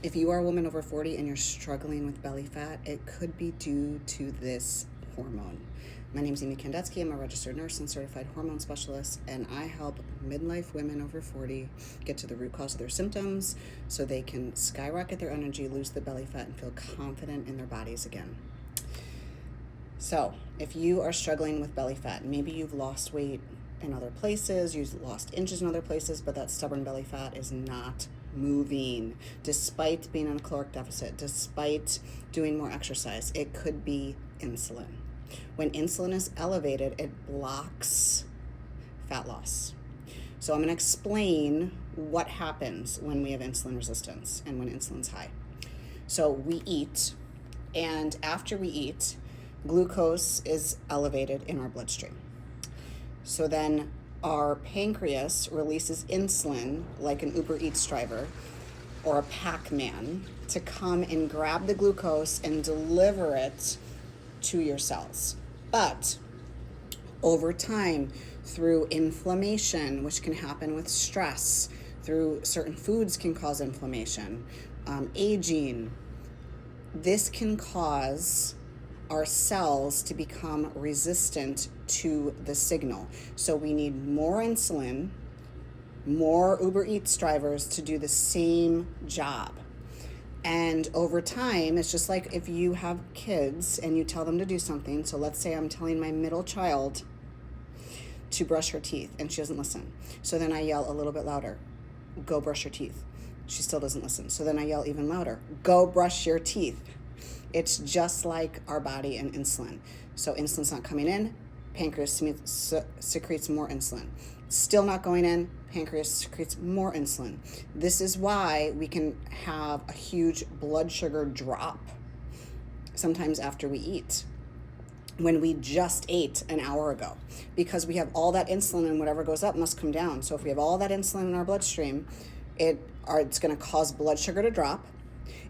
If you are a woman over 40 and you're struggling with belly fat, it could be due to this hormone. My name is Amy Kandetsky. I'm a registered nurse and certified hormone specialist, and I help midlife women over 40 get to the root cause of their symptoms so they can skyrocket their energy, lose the belly fat, and feel confident in their bodies again. So if you are struggling with belly fat, maybe you've lost weight in other places, you've lost inches in other places, but that stubborn belly fat is not moving despite being on a caloric deficit, despite doing more exercise. It could be insulin. When insulin is elevated, it blocks fat loss. So I'm going to explain what happens when we have insulin resistance and when insulin's high. So we eat, and after we eat, glucose is elevated in our bloodstream. So then our pancreas releases insulin like an Uber Eats driver or a Pac-Man to come and grab the glucose and deliver it to your cells. But over time, through inflammation, which can happen with stress, through certain foods can cause inflammation, aging, this can cause our cells to become resistant to the signal. So we need more insulin, more Uber Eats drivers to do the same job. And over time, it's just like if you have kids and you tell them to do something. So let's say I'm telling my middle child to brush her teeth and she doesn't listen. So then I yell a little bit louder, go brush your teeth. She still doesn't listen. So then I yell even louder, go brush your teeth. It's just like our body and insulin. So insulin's not coming in, pancreas secretes more insulin. Still not going in, pancreas secretes more insulin. This is why we can have a huge blood sugar drop sometimes after we eat, when we just ate an hour ago, because we have all that insulin, and whatever goes up must come down. So if we have all that insulin in our bloodstream, it's going to cause blood sugar to drop.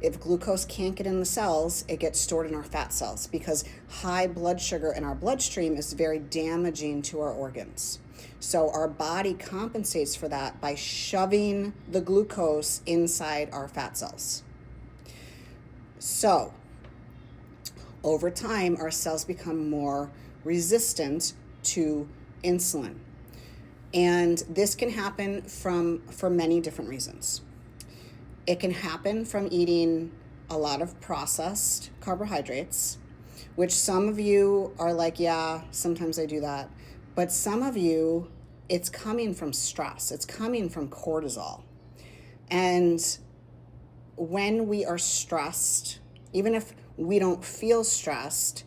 If glucose can't get in the cells, it gets stored in our fat cells, because high blood sugar in our bloodstream is very damaging to our organs. So our body compensates for that by shoving the glucose inside our fat cells. So over time, our cells become more resistant to insulin. And this can happen for many different reasons. It can happen from eating a lot of processed carbohydrates, which some of you are like, yeah, sometimes I do that. But some of you, it's coming from stress. It's coming from cortisol. And when we are stressed, even if we don't feel stressed,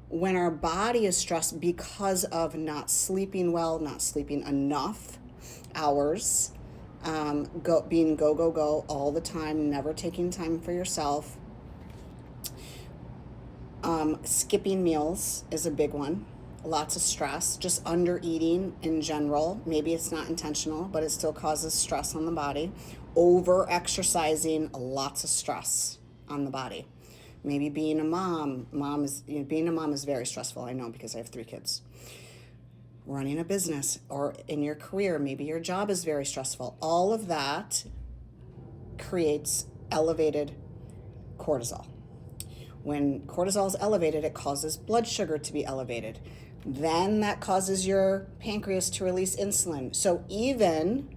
when our body is stressed because of not sleeping well, not sleeping enough hours, being go all the time, never taking time for yourself. Skipping meals is a big one. Lots of stress, just under eating in general. Maybe it's not intentional, but it still causes stress on the body. Over exercising, lots of stress on the body. Maybe being a mom. Being a mom is very stressful. I know, because I have 3 kids. Running a business, or in your career, maybe your job is very stressful. All of that creates elevated cortisol. When cortisol is elevated, it causes blood sugar to be elevated. Then that causes your pancreas to release insulin. So even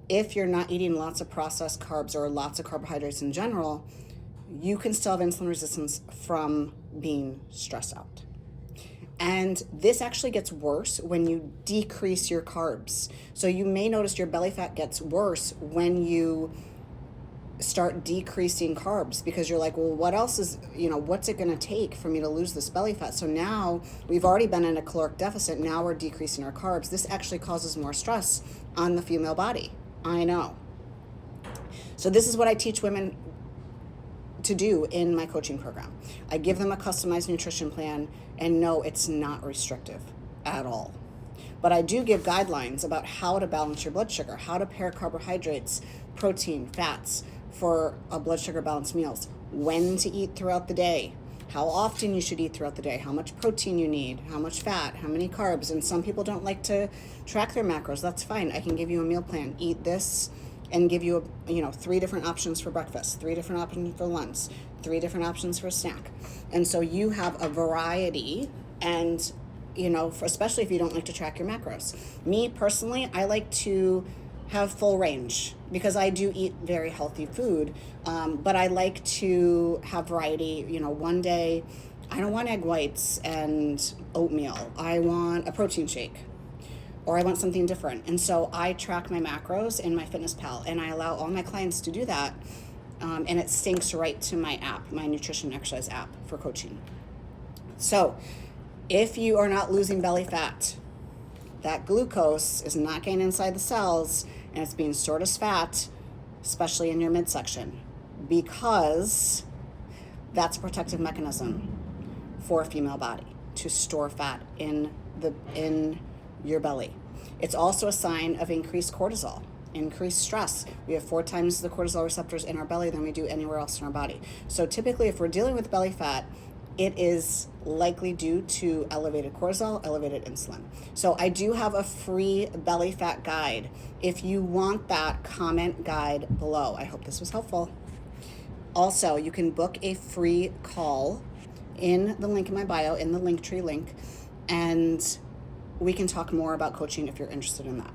if you're not eating lots of processed carbs or lots of carbohydrates in general, you can still have insulin resistance from being stressed out. And this actually gets worse when you decrease your carbs. So you may notice your belly fat gets worse when you start decreasing carbs, because you're like, well, what else is, what's it going to take for me to lose this belly fat? So now we've already been in a caloric deficit. Now we're decreasing our carbs. This actually causes more stress on the female body. I know. So this is what I teach women to do in my coaching program. I give them a customized nutrition plan, and no, it's not restrictive at all. But I do give guidelines about how to balance your blood sugar, how to pair carbohydrates, protein, fats for a blood sugar balanced meals, when to eat throughout the day, how often you should eat throughout the day, how much protein you need, how much fat, how many carbs. And some people don't like to track their macros. That's fine. I can give you a meal plan. Eat this and give you, 3 different options for breakfast, 3 different options for lunch, 3 different options for snack. And so you have a variety, and especially if you don't like to track your macros. Me personally, I like to have full range because I do eat very healthy food, but I like to have variety. One day I don't want egg whites and oatmeal. I want a protein shake, or I want something different. And so I track my macros in my FitnessPal, and I allow all my clients to do that. And it syncs right to my app, my nutrition exercise app for coaching. So if you are not losing belly fat, that glucose is not getting inside the cells and it's being stored as fat, especially in your midsection, because that's a protective mechanism for a female body, to store fat in your belly. It's also a sign of increased cortisol, increased stress. We have 4 times the cortisol receptors in our belly than we do anywhere else in our body. So typically, if we're dealing with belly fat, it is likely due to elevated cortisol, elevated insulin. So I do have a free belly fat guide. If you want that, comment guide below. I hope this was helpful. Also, you can book a free call in the link in my bio, in the Linktree link, and we can talk more about coaching if you're interested in that.